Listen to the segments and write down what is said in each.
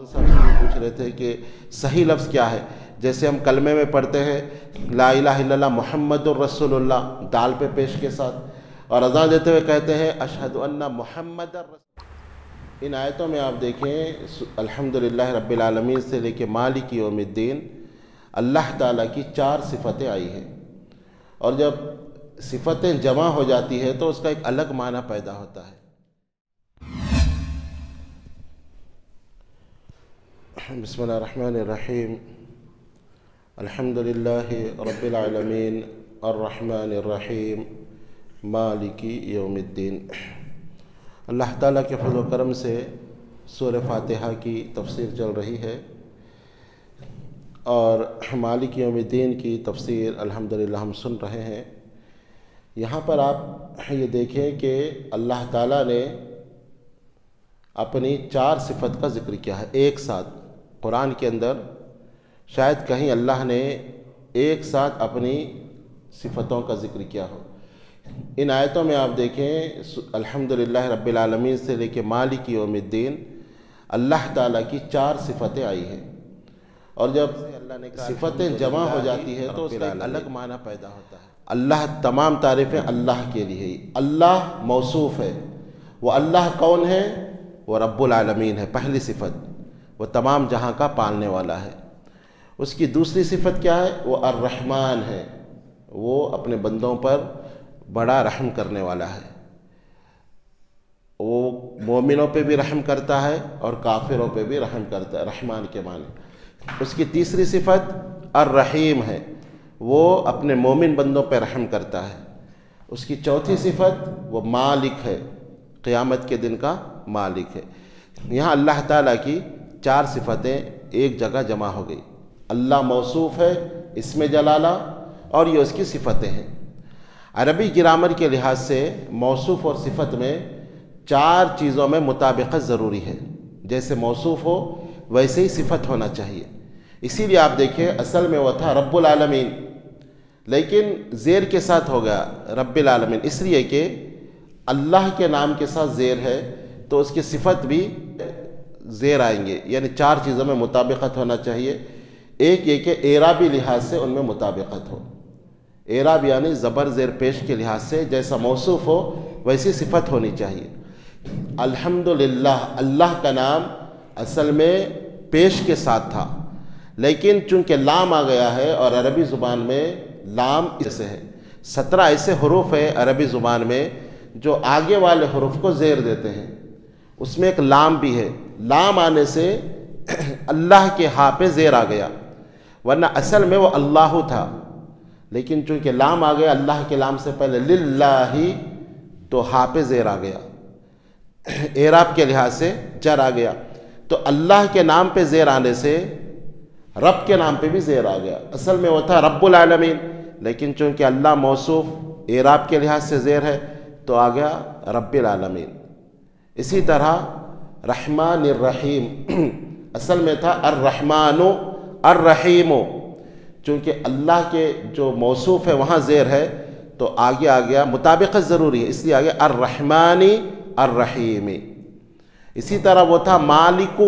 صاحب سے بھی پوچھ رہے تھے کہ صحیح لفظ کیا ہے. جیسے ہم کلمے میں پڑھتے ہیں لا الہ الا اللہ محمد الرسول اللہ دال پہ پیش کے ساتھ، اور اذان دیتے ہوئے کہتے ہیں اشہد ان محمد الرسول. ان آیتوں میں آپ دیکھیں الحمدللہ رب العالمین سے لے کے مالک یوم الدین اللہ تعالیٰ کی 4 صفتیں آئی ہیں، اور جب صفتیں جمع ہو جاتی ہے تو اس کا ایک الگ معنی پیدا ہوتا ہے. بسم اللہ الرحمن الرحیم. الحمدللہ رب العالمین الرحمن الرحیم مالک یوم الدین. اللہ تعالیٰ کے فضل و کرم سے سورہ فاتحہ کی تفسیر چل رہی ہے، اور مالک یوم الدین کی تفسیر الحمدللہ ہم سن رہے ہیں. یہاں پر آپ یہ دیکھیں کہ اللہ تعالیٰ نے اپنی 4 صفت کا ذکر کیا ہے ایک ساتھ. قرآن کے اندر شاید کہیں اللہ نے ایک ساتھ اپنی صفتوں کا ذکر کیا ہو. ان آیتوں میں آپ دیکھیں الحمدللہ رب العالمین سے لے کے مالک یوم الدین اللہ تعالیٰ کی 4 صفتیں آئی ہیں، اور جب صفتیں جمع ہو جاتی ہے تو اس کا ایک الگ معنی پیدا ہوتا ہے. اللہ تمام تعریفیں اللہ کے لیے ہی. اللہ موصوف ہے. وہ اللہ کون ہے؟ وہ رب العالمین ہے. پہلی صفت وہ تمام جہاں کا پالنے والا ہے. اس کی دوسری صفت کیا ہے؟ وہ الرحمن ہے. وہ اپنے بندوں پر بڑا رحم کرنے والا ہے. وہ مومنوں پہ بھی رحم کرتا ہے اور کافروں پہ بھی رحم کرتا ہے، رحمان کے معنی. اس کی تیسری صفت الرحیم ہے. وہ اپنے مومن بندوں پہ رحم کرتا ہے. اس کی چوتھی صفت وہ مالک ہے، قیامت کے دن کا مالک ہے. یہاں اللہ تعالیٰ کی 4 صفتیں ایک جگہ جمع ہو گئی. اللہ موصوف ہے، اسم جلالہ، اور یہ اس کی صفتیں ہیں. عربی گرامر کے لحاظ سے موصوف اور صفت میں 4 چیزوں میں مطابقت ضروری ہے. جیسے موصوف ہو ویسے ہی صفت ہونا چاہیے. اسی لیے آپ دیکھیں اصل میں وہ تھا رب العالمین، لیکن زیر کے ساتھ ہو گیا رب العالمین، اس لیے کہ اللہ کے نام کے ساتھ زیر ہے تو اس کی صفت بھی زیر آئیں گے. یعنی 4 چیزوں میں مطابقت ہونا چاہیے. ایک یہ کہ اعرابی لحاظ سے ان میں مطابقت ہو. اعراب یعنی زبر زیر پیش کے لحاظ سے جیسا موصوف ہو ویسی صفت ہونی چاہیے. الحمدللہ اللہ کا نام اصل میں پیش کے ساتھ تھا، لیکن چونکہ لام آ گیا ہے، اور عربی زبان میں لام ایسے ہے. 17 ایسے حروف ہیں عربی زبان میں جو آگے والے حروف کو زیر دیتے ہیں. اس میں ایک لام بھی ہے. لام آنے سے اللہ کے ہاں پہ زیر آ گیا، ورنہ اصل میں وہ اللہ تھا، لیکن چونکہ لام آ گیا اللہ کے لام سے پہلے للہ، تو ہاں پہ زیر آ گیا. اعراب کے لحاظ سے جر آ گیا. تو اللہ کے نام پہ زیر آنے سے رب کے نام پہ بھی زیر آ گیا. اصل میں وہ تھا رب العالمین، لیکن چونکہ اللہ موصوف اعراب کے لحاظ سے زیر ہے تو آ گیا رب العالمین. اسی طرح رحمان الرحیم اصل میں تھا الرحمن الرحیم، چونکہ اللہ کے جو موصوف ہے وہاں زیر ہے تو آگے آ گیا. مطابقت ضروری ہے، اس لیے آگے الرحمن الرحیم. اسی طرح وہ تھا مالک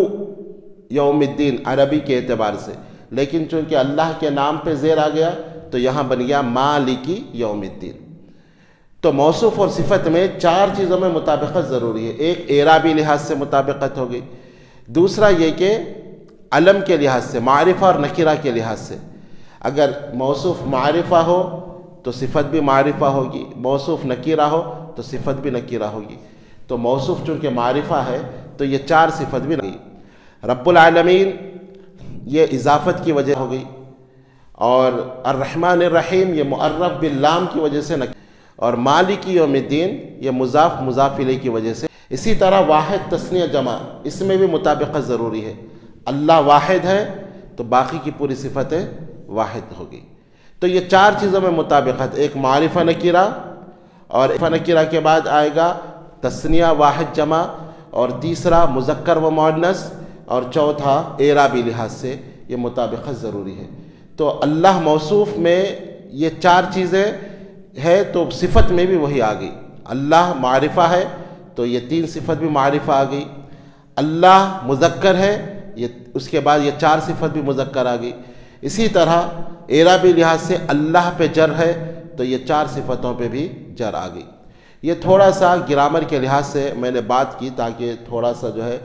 یوم الدین عربی کے اعتبار سے، لیکن چونکہ اللہ کے نام پہ زیر آ گیا تو یہاں بن گیا مالک یوم الدین. تو موصوف اور صفت میں 4 چیزوں میں مطابقت ضروری ہے. ایک اعرابی لحاظ سے مطابقت ہو گئی. دوسرا یہ کہ علم کے لحاظ سے، معرفہ اور نکرہ کے لحاظ سے. اگر موصوف معرفہ ہو تو صفت بھی معرفہ ہوگی، موصوف نکرہ ہو تو صفت بھی نکرہ ہوگی. تو موصوف چونکہ معرفہ ہے تو یہ 4 صفت بھی نہیں. رب العالمین یہ اضافت کی وجہ ہو گئی، اور الرحمن الرحیم یہ معرف باللام کی وجہ سے نکرہ، اور مالک یوم الدین یہ مضاف مضاف الیہ کی وجہ سے. اسی طرح واحد تثنیہ جمع، اس میں بھی مطابقت ضروری ہے. اللہ واحد ہے تو باقی کی پوری صفتیں واحد ہوگی. تو یہ 4 چیزوں میں مطابقت، ایک معرفہ نکرہ، اور معرفہ نکرہ کے بعد آئے گا تثنیہ واحد جمع، اور تیسرا مذکر و مؤنث، اور چوتھا اعرابی لحاظ سے یہ مطابقت ضروری ہے. تو اللہ موصوف میں یہ 4 چیزیں ہے تو صفت میں بھی وہی آ گئی. اللہ معرفہ ہے تو یہ 3 صفت بھی معرفہ آ گئی. اللہ مذکر ہے اس کے بعد یہ 4 صفت بھی مذکر آ گئی. اسی طرح اعرابی لحاظ سے اللہ پہ جر ہے تو یہ 4 صفتوں پہ بھی جر آ گئی. یہ تھوڑا سا گرامر کے لحاظ سے میں نے بات کی تاکہ تھوڑا سا جو ہے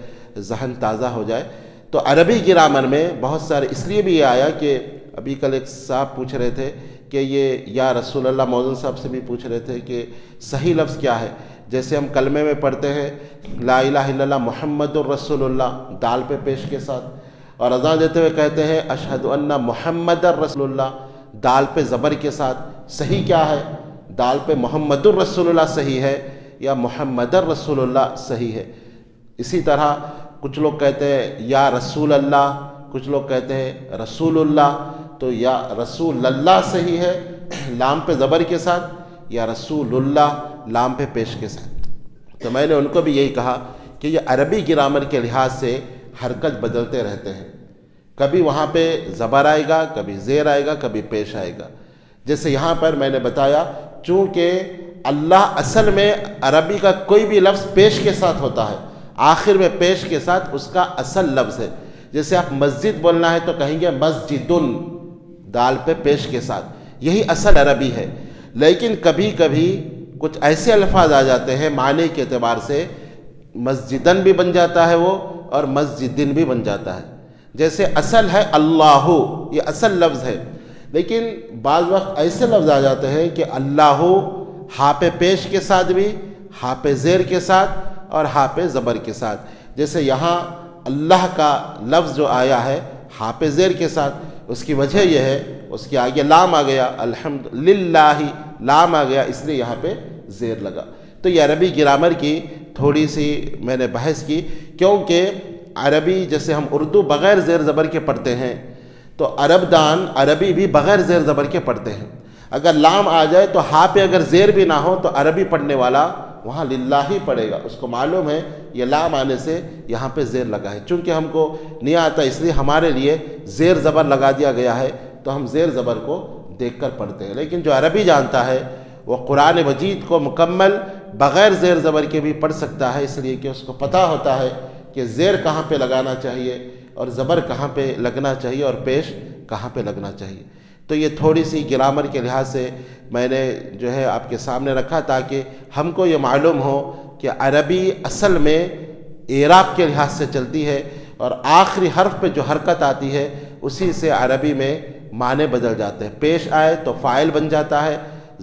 ذہن تازہ ہو جائے. تو عربی گرامر میں بہت سارے اس لیے بھی یہ آیا کہ ابھی کل ایک صاحب پوچھ رہے تھے کہ یہ یا رسول اللہ، موزن صاحب سے بھی پوچھ رہے تھے کہ صحیح لفظ کیا ہے. جیسے ہم کلمے میں پڑھتے ہیں لا الہ الا اللہ محمد الرسول اللہ دال پہ پیش کے ساتھ، اور اذان دیتے ہوئے کہتے ہیں اشہد ان محمد الرسول اللہ دال پہ زبر کے ساتھ. صحیح کیا ہے؟ دال پہ محمد الرسول اللہ صحیح ہے یا محمد الرسول اللہ صحیح ہے. اسی طرح کچھ لوگ کہتے ہیں یا رسول اللہ، کچھ لوگ کہتے ہیں رسول اللہ. تو یا رسول اللہ صحیح ہے لام پہ زبر کے ساتھ، یا رسول اللہ لام پہ پیش کے ساتھ. تو میں نے ان کو بھی یہی کہا کہ یہ عربی گرامر کے لحاظ سے حرکت بدلتے رہتے ہیں. کبھی وہاں پہ زبر آئے گا، کبھی زیر آئے گا، کبھی پیش آئے گا. جیسے یہاں پر میں نے بتایا چونکہ اللہ اصل میں عربی کا کوئی بھی لفظ پیش کے ساتھ ہوتا ہے، آخر میں پیش کے ساتھ اس کا اصل لفظ ہے. جیسے آپ مسجد بولنا ہے تو کہیں گے مسجدن دال پہ پیش کے ساتھ، یہی اصل عربی ہے. لیکن کبھی کبھی کچھ ایسے الفاظ آ جاتے ہیں معنی کے اعتبار سے مسجدن بھی بن جاتا ہے وہ اور مسجدن بھی بن جاتا ہے. جیسے اصل ہے اللہ، یہ اصل لفظ ہے، لیکن بعض وقت ایسے لفظ آ جاتے ہیں کہ اللہ ہا پہ پیش کے ساتھ بھی، ہا پہ زیر کے ساتھ اور ہا پہ زبر کے ساتھ. جیسے یہاں اللہ کا لفظ جو آیا ہے ہا پہ زیر کے ساتھ، اس کی وجہ یہ ہے اس کے آگے لام آ گیا، الحمد للہ لام آ گیا، اس لیے یہاں پہ زیر لگا. تو یہ عربی گرامر کی تھوڑی سی میں نے بحث کی، کیونکہ عربی جیسے ہم اردو بغیر زیر زبر کے پڑھتے ہیں تو عرب دان عربی بھی بغیر زیر زبر کے پڑھتے ہیں. اگر لام آ جائے تو ہا پہ اگر زیر بھی نہ ہو تو عربی پڑھنے والا وہاں للہ ہی پڑھے گا. اس کو معلوم ہے یہ لام آنے سے یہاں پہ زیر لگا ہے. چونکہ ہم کو نہیں آتا اس لیے ہمارے لیے زیر زبر لگا دیا گیا ہے، تو ہم زیر زبر کو دیکھ کر پڑھتے ہیں. لیکن جو عربی جانتا ہے وہ قرآن مجید کو مکمل بغیر زیر زبر کے بھی پڑھ سکتا ہے، اس لیے کہ اس کو پتہ ہوتا ہے کہ زیر کہاں پہ لگانا چاہیے اور زبر کہاں پہ لگنا چاہیے اور پیش کہاں پہ لگنا چاہیے. تو یہ تھوڑی سی گرامر کے لحاظ سے میں نے جو ہے آپ کے سامنے رکھا تاکہ ہم کو یہ معلوم ہو کہ عربی اصل میں اعراب کے لحاظ سے چلتی ہے، اور آخری حرف پہ جو حرکت آتی ہے اسی سے عربی میں معنی بدل جاتے ہیں. پیش آئے تو فاعل بن جاتا ہے،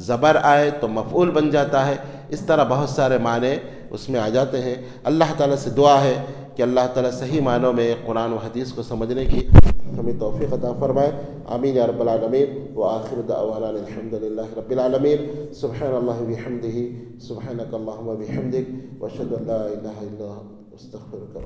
زبر آئے تو مفعول بن جاتا ہے. اس طرح بہت سارے معنی اس میں آ جاتے ہیں. اللہ تعالیٰ سے دعا ہے کہ اللہ تعالیٰ صحیح معنوں میں قرآن و حدیث کو سمجھنے کی ہمیں توفیق عطا فرمائے. آمین یا رب العالمین. وآخر دعوانا الحمد للہ رب العالمین. سبحان اللہ بحمدہ، سبحانک اللہم بحمدک، واشہد ان لا الہ الا انت استغفرک.